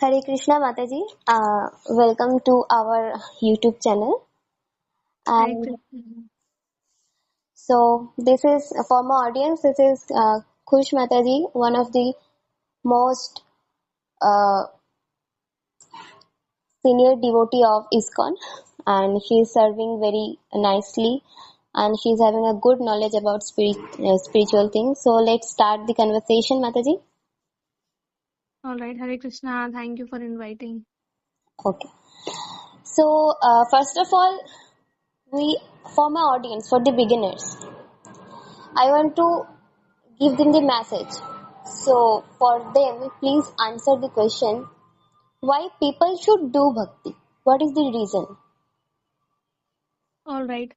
Hare Krishna Mataji, welcome to our YouTube channel. Hi, And Krishna. so this is for my audience. This is Khus Mataji, one of the most uh, senior devotee of ISKCON, and she is serving very nicely, and she is having a good knowledge about spiritual things. So let's start the conversation, Mataji. All right, Hare Krishna. Thank you for inviting. Okay. So first of all, we for my audience, for the beginners, I want to give them the message. So for them, please answer the question, why people should do bhakti? What is the reason? All right.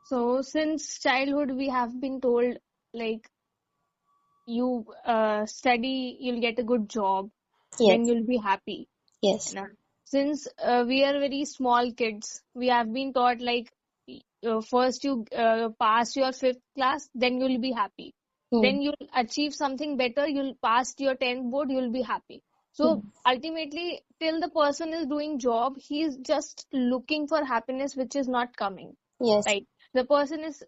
So, since childhood, we have been told like you study, you'll get a good job, then Yes, you'll be happy. yes. Na? Since we are very small kids, we have been taught like first you pass your fifth class, then you'll be happy. Hmm. Then you'll achieve something better, you'll pass your 10th board, you'll be happy. Hmm. So ultimately, till the person is doing job, he is just looking for happiness, which is not coming. Yes, Right? The person is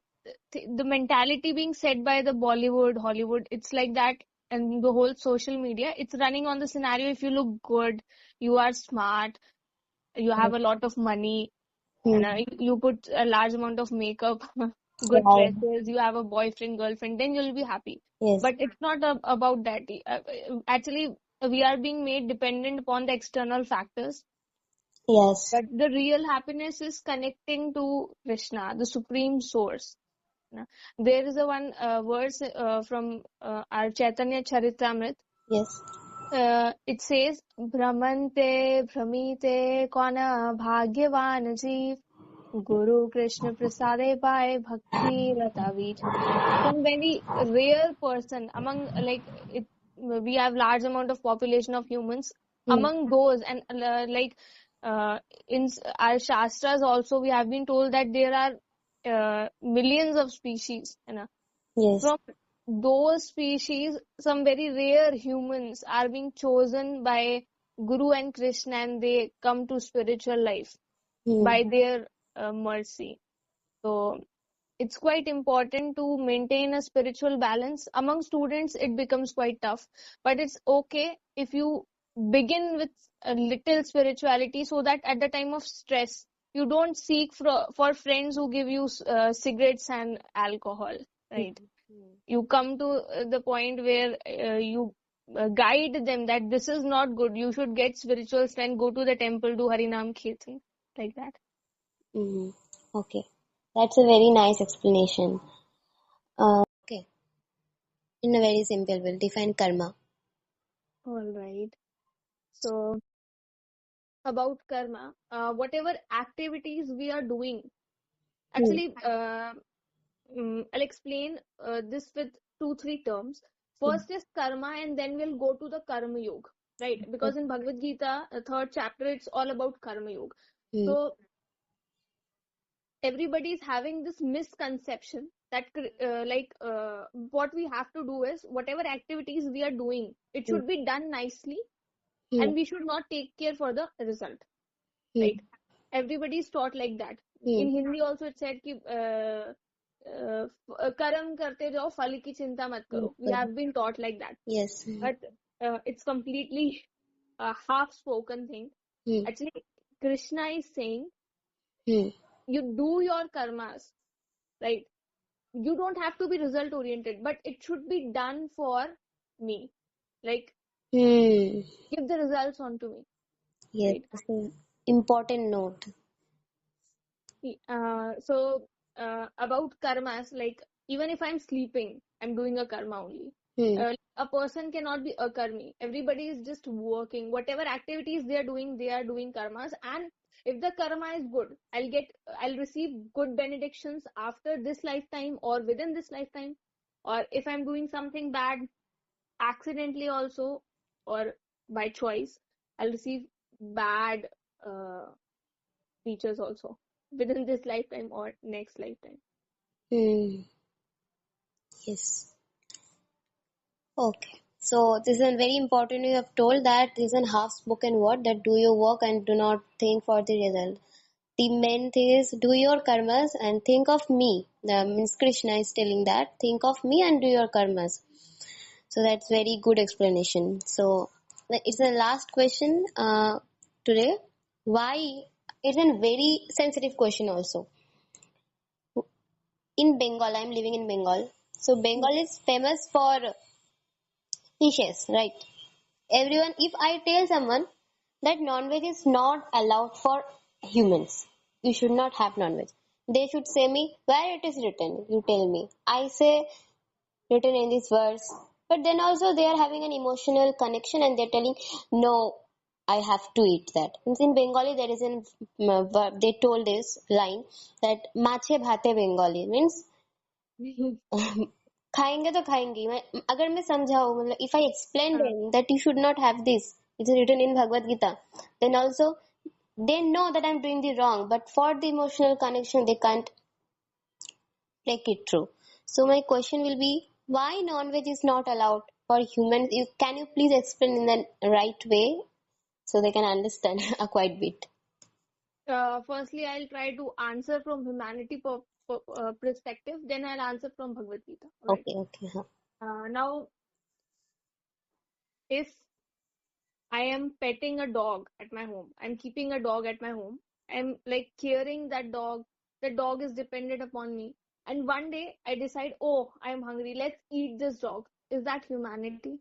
the mentality being said by the Bollywood, Hollywood, it's like that, and the whole social media, it's running on the scenario if you look good, you are smart, you have a lot of money, and hmm. you put a large amount of makeup, good Right. dresses, you have a boyfriend, girlfriend, then you'll be happy. Yes, But it's not about that. Actually, we are being made dependent upon the external factors. yes. But the real happiness is connecting to Krishna, the supreme source. There is a one verse from our Chaitanya Charitamrit. Yes. It says, Brahmante Brahmite Kona Bhagyavan Jeev Guru Krishna Prasade Pai Bhakti Rata Veej. Some very rare person among we have large amount of population of humans. Hmm. Among those, and in our shastras also, we have been told that there are millions of species, Yes. from those species, some very rare humans are being chosen by Guru and Krishna, and they come to spiritual life Hmm. by their mercy. So it's quite important to maintain a spiritual balance. Among students, it becomes quite tough, but it's okay if you begin with a little spirituality, so that at the time of stress, you don't seek for friends who give you cigarettes and alcohol, right? You come to the point where you guide them that this is not good, you should get spiritual strength, go to the temple, do harinam kirtan, like that. Hmm. Okay. That's a very nice explanation. Okay. In a very simple way, define karma. All right. So about karma, whatever activities we are doing, Hmm. actually, I'll explain this with two, three terms. Hmm. First is karma, and then we'll go to the karma yoga, right? Because in Bhagavad Gita, the third chapter, it's all about karma yoga. Hmm. So everybody is having this misconception that what we have to do is whatever activities we are doing, it Hmm. should be done nicely, Hmm. and we should not take care for the result, Hmm. right? Everybody is taught like that. Hmm. In Hindi also it said ki कर्म करते जाओ फल की चिंता मत Hmm. करो. We have been taught like that, Yes. Hmm. but it's completely a half spoken thing. Hmm. Actually, Krishna is saying Hmm. you do your karmas, right? You don't have to be result oriented, but it should be done for me, like Hmm. give the results on to me, Yes. right? That's an important note. So about karmas, like even if I'm sleeping, I'm doing a karma only. Hmm. A person cannot be a karmi. Everybody is just working. Whatever activities they are doing karmas. And if the karma is good, I'll receive good benedictions after this lifetime or within this lifetime. Or if I'm doing something bad, accidentally also, or by choice, I'll receive bad uh, features also within this lifetime or next lifetime. Hmm. Yes. Okay. So this is a very important. You have told that this is a half spoken word, that do your work and do not think for the result. The main thing is do your karmas and think of me. Means Krishna is telling that think of me and do your karmas. So that's very good explanation. So it's the last question today. Why? It's a very sensitive question also. In Bengal, I'm living in Bengal. So Bengal is famous for fishes, right? Everyone, if I tell someone that non-veg is not allowed for humans, you should not have non-veg. They should say me where it is written. You tell me. I say written in this verse. But then also they are having an emotional connection and they're telling, no, I have to eat that. In Bengali there is an they told this line that mache bhate Bengali means खाएंगे तो खाएंगे अगर मैं समझाऊं मतलब if I explain them that you should not have this, it's written in Bhagavad Gita, then also they know that I'm doing the wrong, but for the emotional connection they can't take it through. So my question will be, why non-veg is not allowed for humans? Can you please explain in the right way so they can understand a quite bit? Firstly, I'll try to answer from humanity perspective, then I'll answer from Bhagavad Gita. Right. Okay, okay. Huh. Now, if I am petting a dog at my home, I'm keeping a dog at my home, I'm like caring that dog, the dog is dependent upon me. And one day I decide, oh, I'm hungry, let's eat this dog. Is that humanity?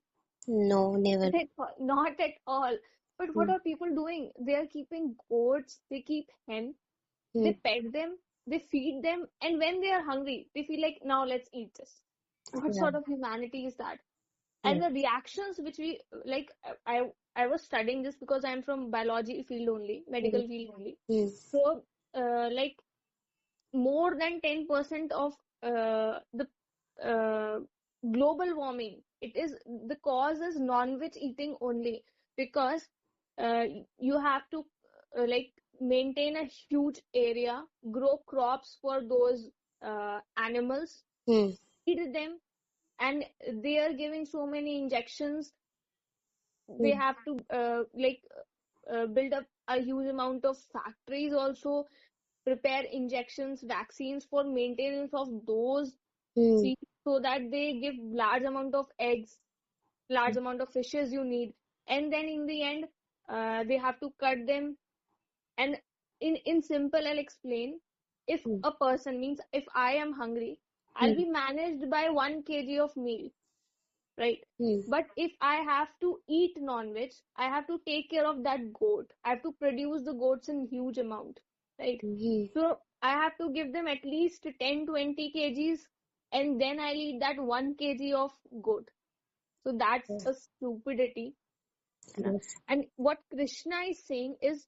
No, never. Not at all. But what Hmm. are people doing? They are keeping goats, they keep hen, Hmm. they pet them, they feed them, and when they are hungry, they feel like, now let's eat this. What Yeah. sort of humanity is that? Yeah. And the reactions which we like, I was studying this because I'm from biology field only, Hmm. medical field only. Hmm. So, like more than 10% of the uh, global warming, it is the cause is non-veg eating only, because uh, you have to like maintain a huge area, grow crops for those animals, Hmm. feed them, and they are giving so many injections. They Hmm. have to build up a huge amount of factories also, prepare injections, vaccines for maintenance of those Hmm. seeds, so that they give large amount of eggs, large amount of fishes you need. And then in the end, they have to cut them. And in simple, I'll explain. If Hmm. a person, means if I am hungry, I'll Hmm. be managed by 1 kg of meal, right? Hmm. But if I have to eat non-veg, I have to take care of that goat. I have to produce the goats in huge amount, right? Hmm. So I have to give them at least 10-20 kgs, and then I'll eat that 1 kg of goat. So that's a stupidity. है ना? Yes. And what Krishna is saying is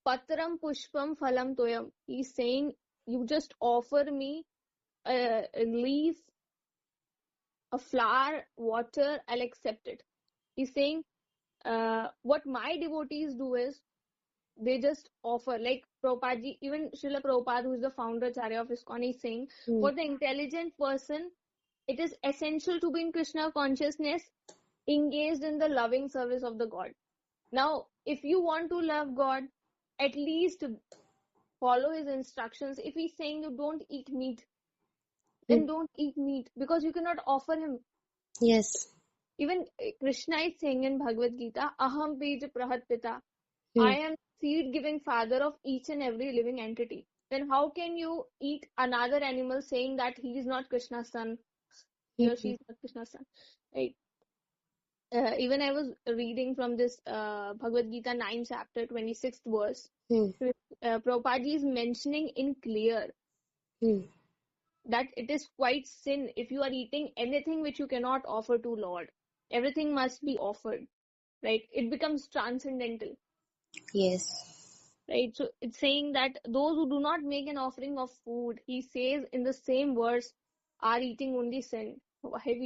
patram pushpam phalam toyam. He's saying you just offer me a leaf, a flower, water, I'll accept it. He's saying what my devotees do is they just offer, like Prabhupada ji, even Srila Prabhupada, who is the founder Acharya of ISKCON, is saying Hmm. for the intelligent person, it is essential to be in Krishna consciousness, engaged in the loving service of the God. Now, if you want to love God, at least follow his instructions. If he's saying you don't eat meat, Hmm. then don't eat meat, because you cannot offer him. Yes. Even Krishna is saying in Bhagavad Gita, Aham Bij Prahat Pita. Hmm. I am seed giving father of each and every living entity. Then how can you eat another animal saying that he is not Krishna's son, he or she Hmm. is not Krishna's son? Right. Even I was reading from this Bhagavad Gita 9 chapter 26th verse. Hmm. Prabhupada ji is mentioning in clear Hmm. that it is quite sin if you are eating anything which you cannot offer to Lord. Everything must be offered, right? It becomes transcendental, Yes. right? So it's saying that those who do not make an offering of food, he says in the same verse, are eating only sin. Why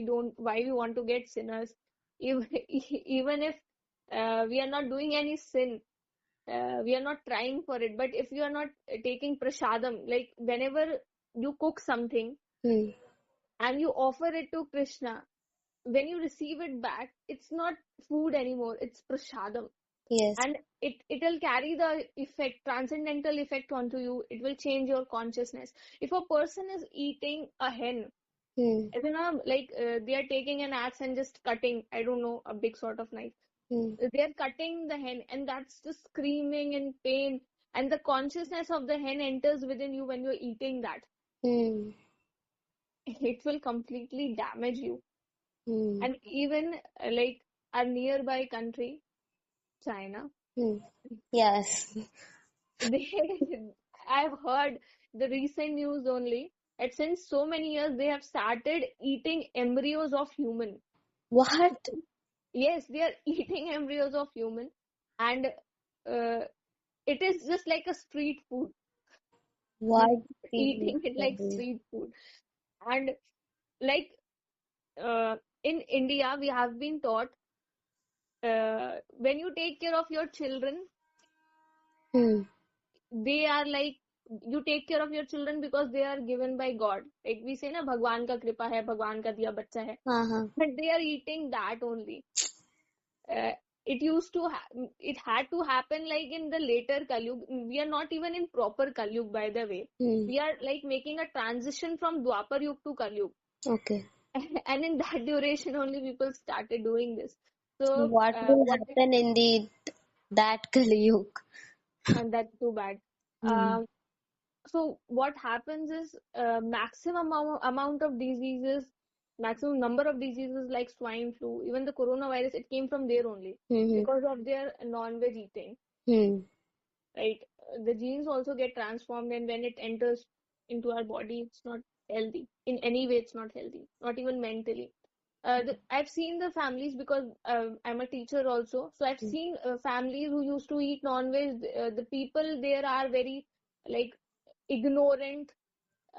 we want to get sinners? Even if we are not doing any sin, we are not trying for it. But if you are not taking prasadam, like whenever you cook something Hmm. and you offer it to Krishna, when you receive it back, it's not food anymore, it's prasadam. Yes. And it'll carry the effect, transcendental effect onto you. It will change your consciousness. If a person is eating a hen, they are taking an axe and just cutting, I don't know, a big sort of knife. They are cutting the hen, and that's just screaming in pain. And the consciousness of the hen enters within you when you're eating that. It will completely damage you. And even like our nearby country, China, Yes. I've heard the recent news only. And since so many years, they have started eating embryos of human. What? Yes, they are eating embryos of human, and it is just like a street food. What? Eating it like The street food. And like in India, we have been taught when you take care of your children, they are like, you take care of your children because they are given by God. Like we say na, Bhagwan ka kripa hai, Bhagwan ka diya bachcha hai. But they are eating that only. It used to it had to happen like in the later Kalyug. We are not even in proper Kalyug, by the way. We are like making a transition from Dwapar Yug to Kalyug. Okay. And in that duration only people started doing this. So What will happen in that Kali Yuga? and that's too bad. So what happens is maximum amount of diseases, maximum number of diseases like swine flu, even the coronavirus, it came from there only because of their non-veg eating. Right? The genes also get transformed, and when it enters into our body, it's not healthy. In any way, it's not healthy, not even mentally. I've seen the families because I'm a teacher also. So I've seen families who used to eat non-veg. The people there are very like ignorant,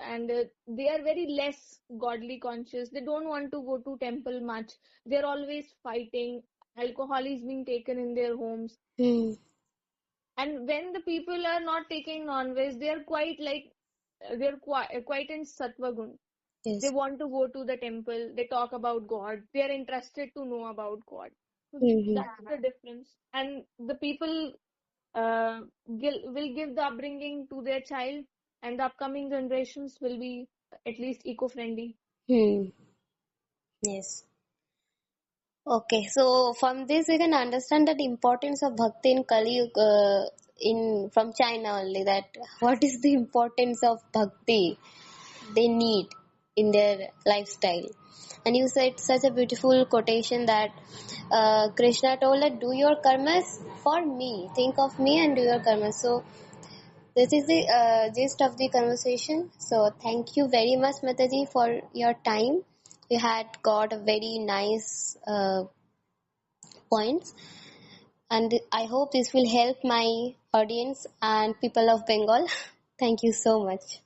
and they are very less godly conscious. They don't want to go to temple much. They're always fighting. Alcohol is being taken in their homes. And when the people are not taking non-veg, they're quite like, they're quite in sattva gun. Yes. They want to go to the temple. They talk about God. They are interested to know about God. So that's the difference. And the people will give the upbringing to their child, and the upcoming generations will be at least eco-friendly. Yes. Okay, so from this we can understand that importance of bhakti in Kali Yuga from China only. That what is the importance of bhakti they need in their lifestyle. And you said such a beautiful quotation that Krishna told that do your karmas for me, think of me and do your karmas. So this is the gist of the conversation. So thank you very much, Mataji, for your time. You had got a very nice points, and I hope this will help my audience and people of Bengal. Thank you so much.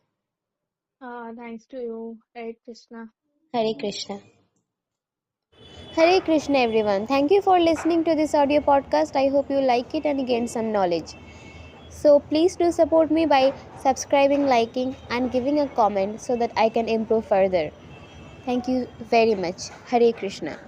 Thanks to you, right, Krishna. Hare Krishna. Hare Krishna everyone. Thank you for listening to this audio podcast. I hope you like it and gain some knowledge. So please do support me by subscribing, liking and giving a comment so that I can improve further. Thank you very much. Hare Krishna.